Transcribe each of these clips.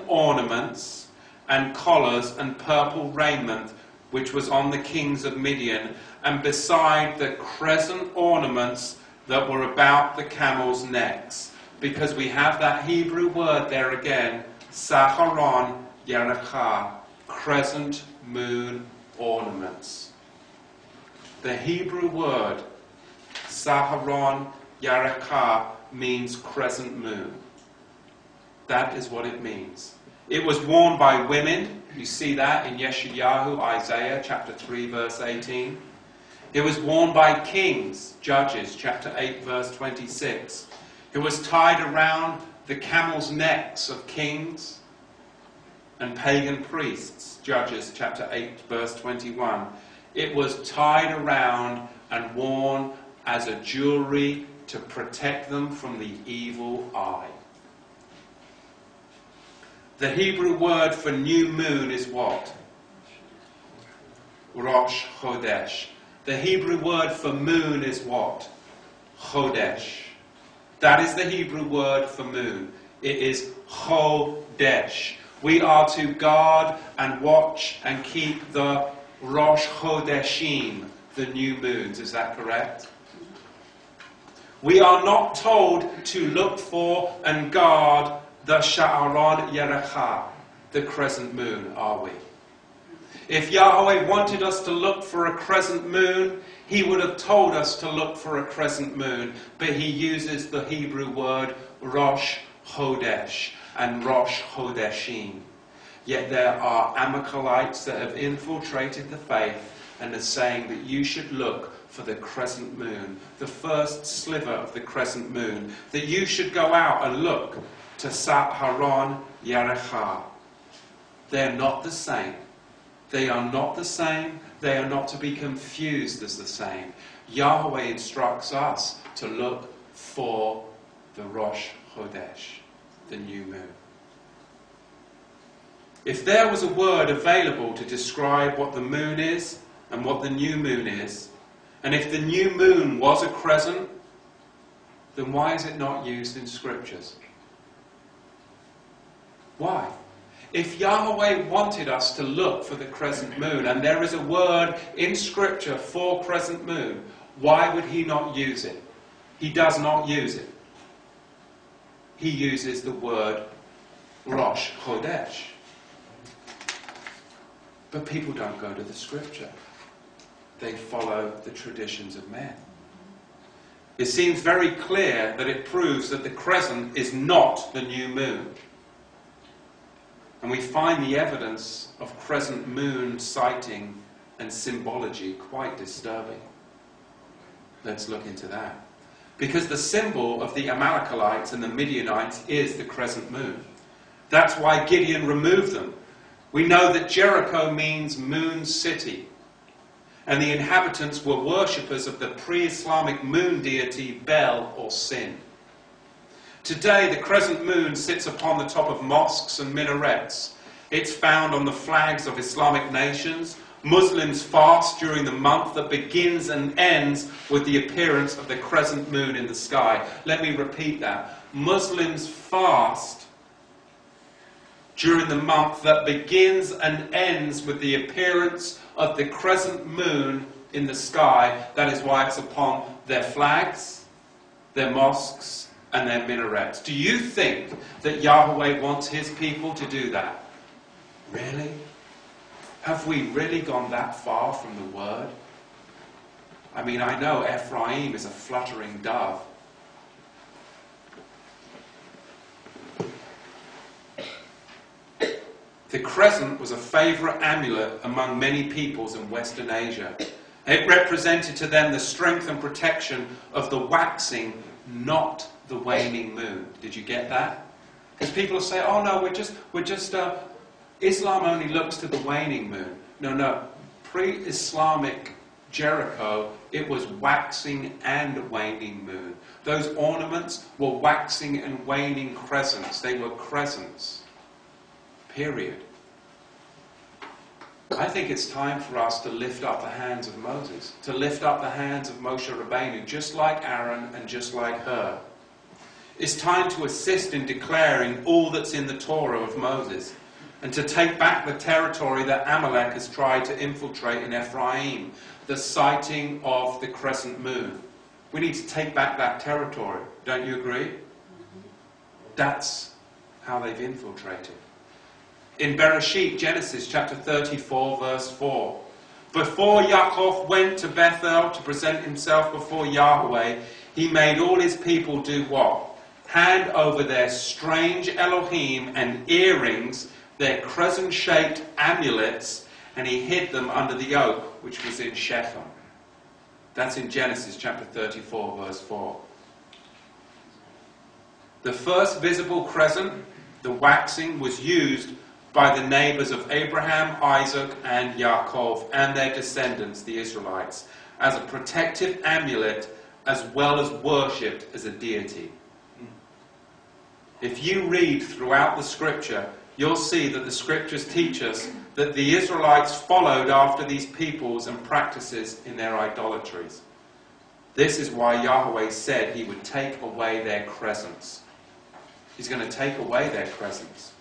ornaments and collars and purple raiment which was on the kings of Midian, and beside the crescent ornaments that were about the camels' necks. Because we have that Hebrew word there again, Saharon Yerakah, crescent moon ornaments. The Hebrew word Saharon Yerakah means crescent moon. That is what it means. It was worn by women. You see that in Yeshayahu, Isaiah chapter 3 verse 18. It was worn by kings, Judges chapter 8 verse 26. It was tied around the camels' necks of kings and pagan priests, Judges chapter 8 verse 21. It was tied around and worn as a jewelry to protect them from the evil eye. The Hebrew word for new moon is what? Rosh Chodesh. The Hebrew word for moon is what? Chodesh. That is the Hebrew word for moon. It is Chodesh. We are to guard and watch and keep the Rosh Chodeshim, the new moons. Is that correct? We are not told to look for and guard the Sha'aron Yerakah, the crescent moon, are we? If Yahweh wanted us to look for a crescent moon, he would have told us to look for a crescent moon. But he uses the Hebrew word Rosh Chodesh and Rosh Chodeshim. Yet there are Amalekites that have infiltrated the faith and are saying that you should look for the crescent moon, the first sliver of the crescent moon, that you should go out and look to Saharon Yerakah. They are not the same. They are not the same. They are not to be confused as the same. Yahweh instructs us to look for the Rosh Chodesh, the new moon. If there was a word available to describe what the moon is and what the new moon is, and if the new moon was a crescent, then why is it not used in scriptures? Why? If Yahweh wanted us to look for the crescent moon, and there is a word in scripture for crescent moon, why would he not use it? He does not use it. He uses the word Rosh Chodesh. But people don't go to the scripture. They follow the traditions of men. It seems very clear that it proves that the crescent is not the new moon. And we find the evidence of crescent moon sighting and symbology quite disturbing. Let's look into that. Because the symbol of the Amalekites and the Midianites is the crescent moon. That's why Gideon removed them. We know that Jericho means moon city. And the inhabitants were worshippers of the pre-Islamic moon deity Bel or Sin. Today, the crescent moon sits upon the top of mosques and minarets. It's found on the flags of Islamic nations. Muslims fast during the month that begins and ends with the appearance of the crescent moon in the sky. Let me repeat that. Muslims fast during the month that begins and ends with the appearance of the crescent moon in the sky. That is why it's upon their flags, their mosques, and their minarets. Do you think that Yahweh wants his people to do that? Really? Have we really gone that far from the word? I mean, I know Ephraim is a fluttering dove. The crescent was a favourite amulet among many peoples in Western Asia. It represented to them the strength and protection of the waxing, not the waning moon. Did you get that? Because people say, oh no, Islam only looks to the waning moon. No. Pre-Islamic Jericho, it was waxing and waning moon. Those ornaments were waxing and waning crescents. They were crescents. Period. I think it's time for us to lift up the hands of Moses, to lift up the hands of Moshe Rabbeinu, just like Aaron and just like Hur. It's time to assist in declaring all that's in the Torah of Moses, and to take back the territory that Amalek has tried to infiltrate in Ephraim, the sighting of the crescent moon. We need to take back that territory. Don't you agree? That's how they've infiltrated. In Bereshit, Genesis chapter 34, verse 4. Before Yaakov went to Bethel to present himself before Yahweh, he made all his people do what? Hand over their strange Elohim and earrings, their crescent-shaped amulets, and he hid them under the oak, which was in Shechem. That's in Genesis chapter 34, verse 4. The first visible crescent, the waxing, was used by the neighbours of Abraham, Isaac, and Yaakov, and their descendants, the Israelites, as a protective amulet, as well as worshipped as a deity. If you read throughout the scripture, you'll see that the scriptures teach us that the Israelites followed after these peoples and practices in their idolatries. This is why Yahweh said he would take away their crescents. He's going to take away their crescents.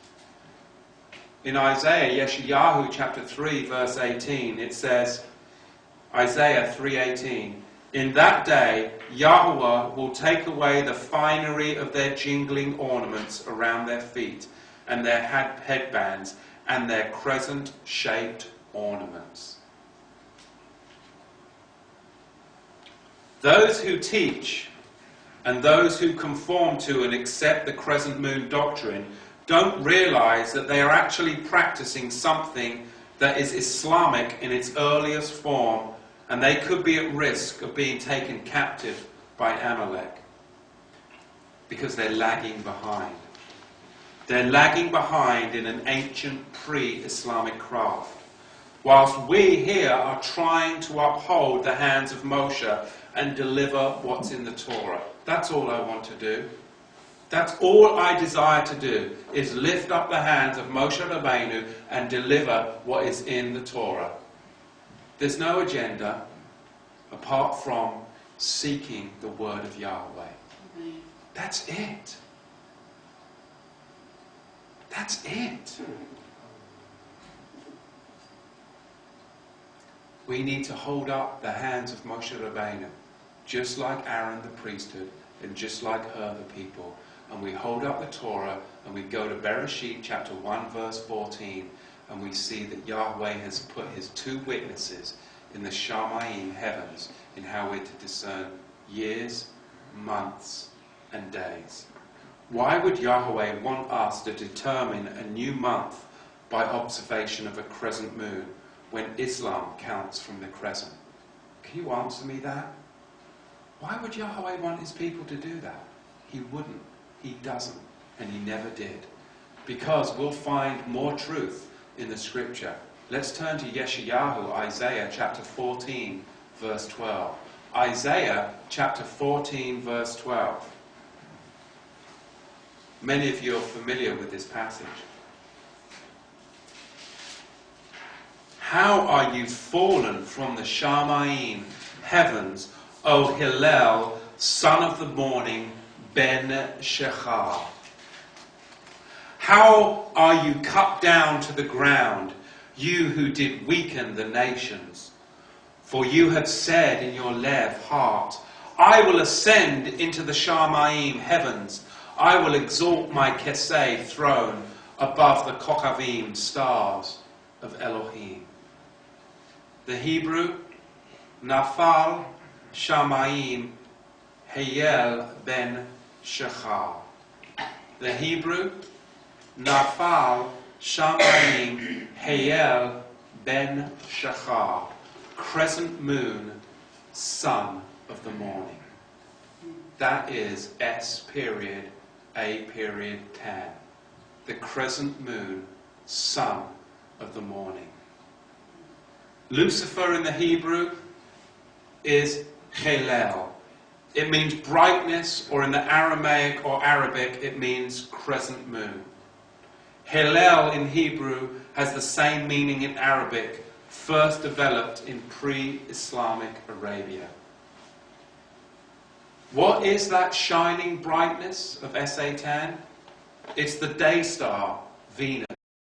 In Isaiah, Yeshayahu chapter 3, verse 18, it says, Isaiah 3:18, in that day Yahweh will take away the finery of their jingling ornaments around their feet, and their headbands, and their crescent-shaped ornaments. Those who teach and those who conform to and accept the crescent moon doctrine don't realize that they are actually practicing something that is Islamic in its earliest form, and they could be at risk of being taken captive by Amalek because they're lagging behind. They're lagging behind in an ancient pre-Islamic craft, whilst we here are trying to uphold the hands of Moshe and deliver what's in the Torah. That's all I want to do. That's all I desire to do, is lift up the hands of Moshe Rabbeinu and deliver what is in the Torah. There's no agenda apart from seeking the word of Yahweh. That's it. That's it. We need to hold up the hands of Moshe Rabbeinu, just like Aaron the priesthood, and just like her the people. And we hold up the Torah, and we go to Bereshit chapter 1 verse 14, and we see that Yahweh has put his two witnesses in the Shamayim heavens in how we're to discern years, months, and days. Why would Yahweh want us to determine a new month by observation of a crescent moon when Islam counts from the crescent? Can you answer me that? Why would Yahweh want his people to do that? He wouldn't. He doesn't. And he never did. Because we'll find more truth in the scripture. Let's turn to Yeshayahu, Isaiah chapter 14, verse 12. Isaiah chapter 14, verse 12. Many of you are familiar with this passage. How are you fallen from the Shamayim heavens, O Hillel, son of the morning, Ben Shechar? How are you cut down to the ground, you who did weaken the nations? For you have said in your Lev heart, I will ascend into the Shamayim heavens. I will exalt my Keseh throne above the Kokavim stars of Elohim. The Hebrew, Nafal Shamayim Hayel ben Shechar. The Hebrew, Nafal Shamayim Hayel ben Shechar. Crescent moon, son of the morning. That is S period A period 10. The crescent moon, son of the morning. Lucifer in the Hebrew is Hillel. It means brightness, or in the Aramaic or Arabic, it means crescent moon. Hillel in Hebrew has the same meaning in Arabic, first developed in pre-Islamic Arabia. What is that shining brightness of SA10? It's the day star, Venus.